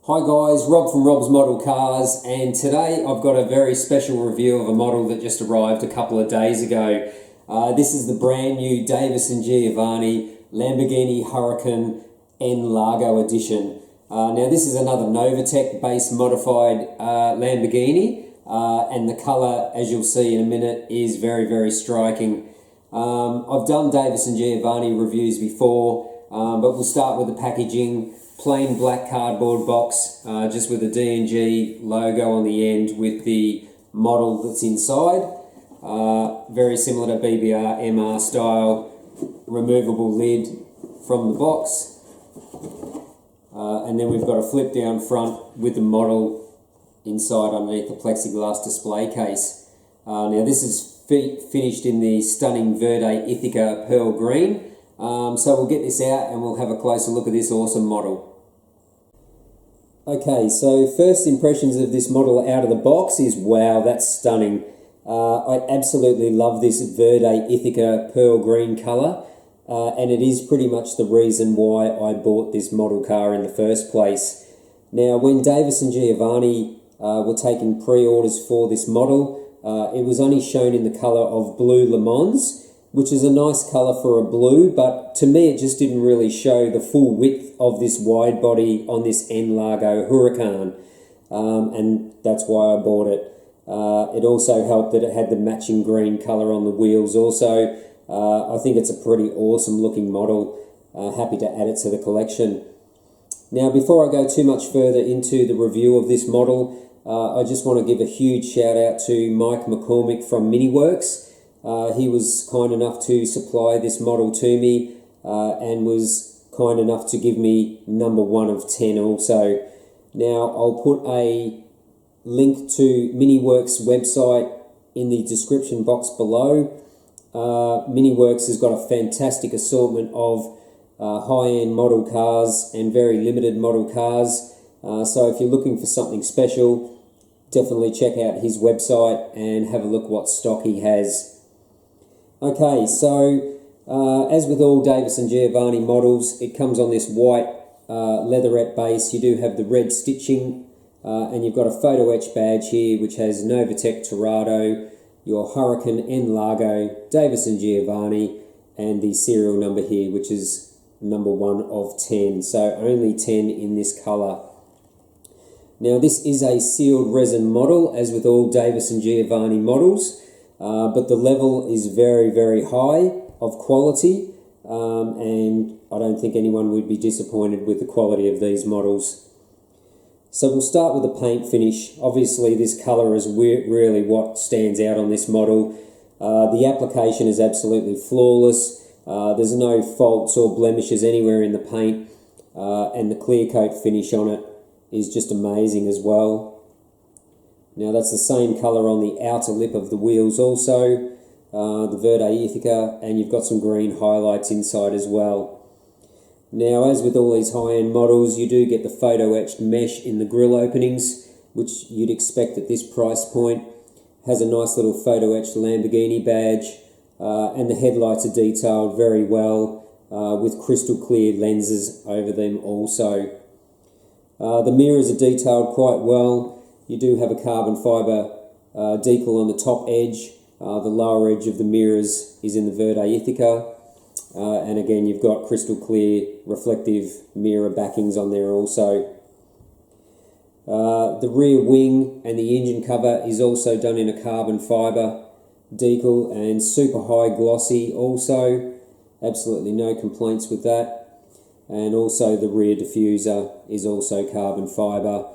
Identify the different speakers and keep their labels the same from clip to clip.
Speaker 1: Hi guys, Rob from Rob's Model Cars, and today I've got a very special review of a model that just arrived a couple of days ago. This is the brand new Davis & Giovanni Lamborghini Huracan N-Largo edition. Now this is another Novitec based modified Lamborghini, and the colour, as you'll see in a minute, is very striking. I've done Davis & Giovanni reviews before, but we'll start with the packaging. Plain black cardboard box, just with a D&G logo on the end with the model that's inside. Very similar to BBR MR style, removable lid from the box. And then we've got a flip down front with the model inside underneath the plexiglass display case. Now this is finished in the stunning Verde Ithaca pearl green. So we'll get this out and we'll have a closer look at this awesome model. Okay, so first impressions of this model out of the box is, wow, that's stunning. I absolutely love this Verde Ithaca pearl green colour, and it is pretty much the reason why I bought this model car in the first place. Now, when Davis & Giovanni were taking pre-orders for this model, it was only shown in the colour of Blue Le Mans, which is a nice colour for a blue, but to me it just didn't really show the full width of this wide body on this N-Largo Huracan, and that's why I bought it. It also helped that it had the matching green colour on the wheels also. I think it's a pretty awesome looking model. Happy to add it to the collection. Now, before I go too much further into the review of this model, I just want to give a huge shout out to Mike McCormick from MiniWorks. He was kind enough to supply this model to me, and was kind enough to give me number 1 of 10 also. Now, I'll put a link to MiniWorks website in the description box below. MiniWorks has got a fantastic assortment of high-end model cars and very limited model cars. So if you're looking for something special, definitely check out his website and have a look what stock he has. Okay, so as with all Davis & Giovanni models, it comes on this white leatherette base. You do have the red stitching, and you've got a photo etch badge here which has Novitec Torado, your Huracan N-Largo, Davis & Giovanni, and the serial number here, which is number 1 of 10. So only 10 in this colour. Now this is a sealed resin model, as with all Davis & Giovanni models. But the level is very high of quality, and I don't think anyone would be disappointed with the quality of these models. So we'll start with the paint finish. Obviously this colour is really what stands out on this model. The application is absolutely flawless. There's no faults or blemishes anywhere in the paint, and the clear coat finish on it is just amazing as well. Now that's the same colour on the outer lip of the wheels also, the Verde Ithaca, and you've got some green highlights inside as well. Now, as with all these high-end models, you do get the photo etched mesh in the grille openings, which you'd expect at this price point. Has a nice little photo etched Lamborghini badge, and the headlights are detailed very well, with crystal clear lenses over them also. The mirrors are detailed quite well. You do have a carbon fibre decal on the top edge. The lower edge of the mirrors is in the Verde Ithaca. And again, you've got crystal clear reflective mirror backings on there also. The rear wing and the engine cover is also done in a carbon fibre decal and super high glossy also. Absolutely no complaints with that. And also the rear diffuser is also carbon fibre.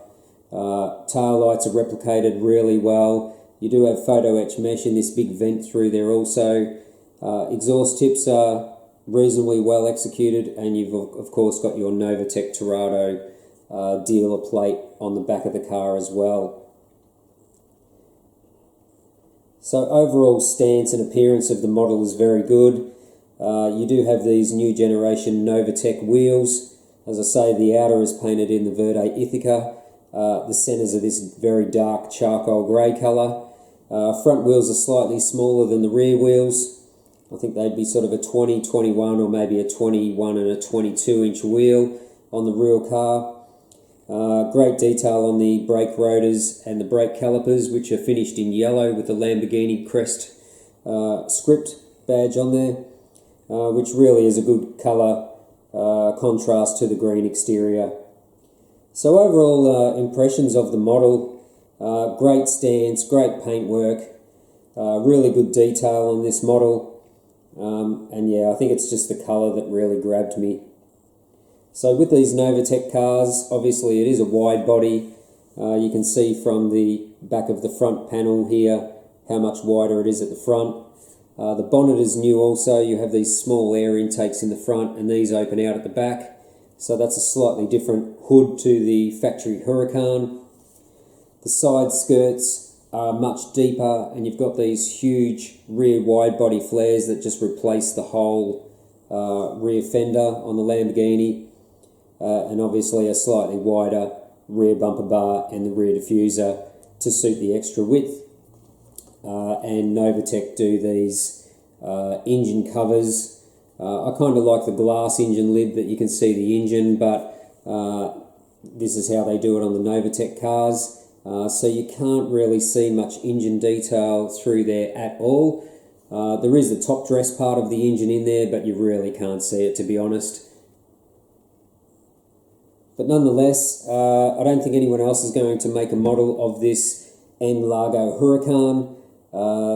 Speaker 1: Tail lights are replicated really well. You do have photo etch mesh in this big vent through there also. Exhaust tips are reasonably well executed, and you've of course got your Novitec Torado dealer plate on the back of the car as well. So overall stance and appearance of the model is very good. You do have these new generation Novitec wheels. As I say, the outer is painted in the Verde Ithaca. The centres are this very dark charcoal grey colour. Front wheels are slightly smaller than the rear wheels. I think they'd be sort of a 20, 21 or maybe a 21 and a 22 inch wheel on the real car. Great detail on the brake rotors and the brake calipers, which are finished in yellow with the Lamborghini crest script badge on there, which really is a good colour contrast to the green exterior. So overall impressions of the model, great stance, great paintwork, really good detail on this model, and yeah, I think it's just the colour that really grabbed me. So with these Novitec cars, obviously it is a wide body. You can see from the back of the front panel here how much wider it is at the front. The bonnet is new also. You have these small air intakes in the front and these open out at the back. So that's a slightly different hood to the factory Huracan. The side skirts are much deeper and you've got these huge rear wide body flares that just replace the whole rear fender on the Lamborghini. And obviously a slightly wider rear bumper bar and the rear diffuser to suit the extra width. And Novitec do these engine covers. I kind of like the glass engine lid that you can see the engine, but this is how they do it on the Novitec cars. So you can't really see much engine detail through there at all. There is the top dress part of the engine in there, but you really can't see it, to be honest. But nonetheless, I don't think anyone else is going to make a model of this N-Largo Huracan,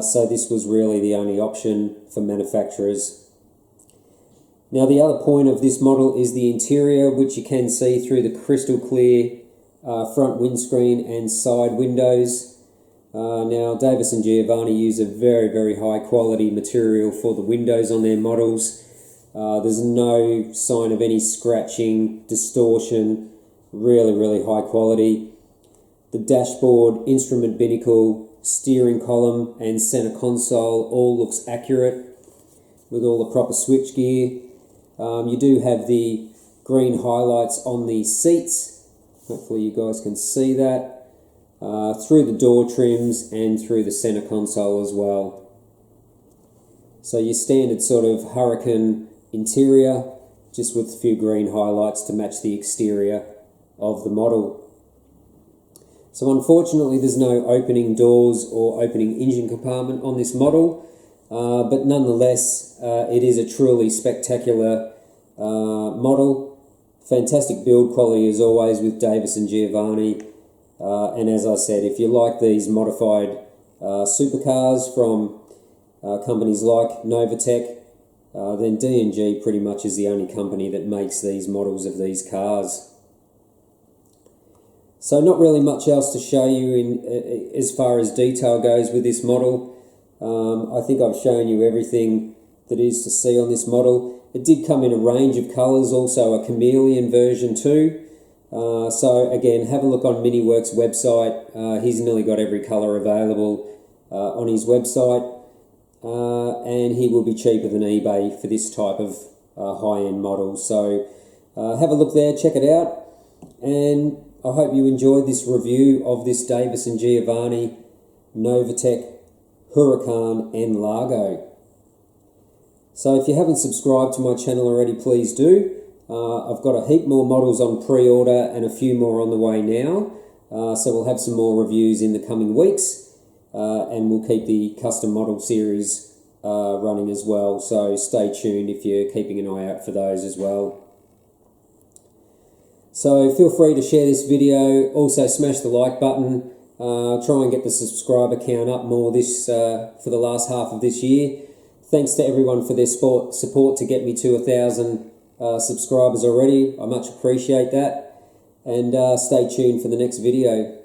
Speaker 1: so this was really the only option for manufacturers. Now the other point of this model is the interior, which you can see through the crystal clear front windscreen and side windows. Now Davis & Giovanni use a very, very high quality material for the windows on their models. There's no sign of any scratching, distortion, really, really high quality. The dashboard, instrument binnacle, steering column and center console all looks accurate with all the proper switch gear. You do have the green highlights on the seats. Hopefully you guys can see that. Through the door trims and through the center console as well. So your standard sort of Huracan interior, just with a few green highlights to match the exterior of the model. So unfortunately there's no opening doors or opening engine compartment on this model, but nonetheless it is a truly spectacular model. Fantastic build quality as always with Davis & Giovanni, and as I said, if you like these modified supercars from companies like Novitec, then D&G pretty much is the only company that makes these models of these cars. So not really much else to show you in as far as detail goes with this model. I think I've shown you everything that is to see on this model. It did come in a range of colours, also a chameleon version too. So again, have a look on Miniworks' website. He's nearly got every colour available on his website. And he will be cheaper than eBay for this type of high-end model. So have a look there, check it out, and I hope you enjoyed this review of this Davis & Giovanni Novitec Huracan N-Largo. So if you haven't subscribed to my channel already, please do. I've got a heap more models on pre-order and a few more on the way now. So we'll have some more reviews in the coming weeks. And we'll keep the custom model series running as well, so stay tuned if you're keeping an eye out for those as well. So feel free to share this video, also smash the like button, try and get the subscriber count up more this for the last half of this year. Thanks to everyone for their support to get me to 1,000 subscribers already. I much appreciate that, and stay tuned for the next video.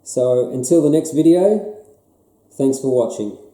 Speaker 1: So until the next video, thanks for watching.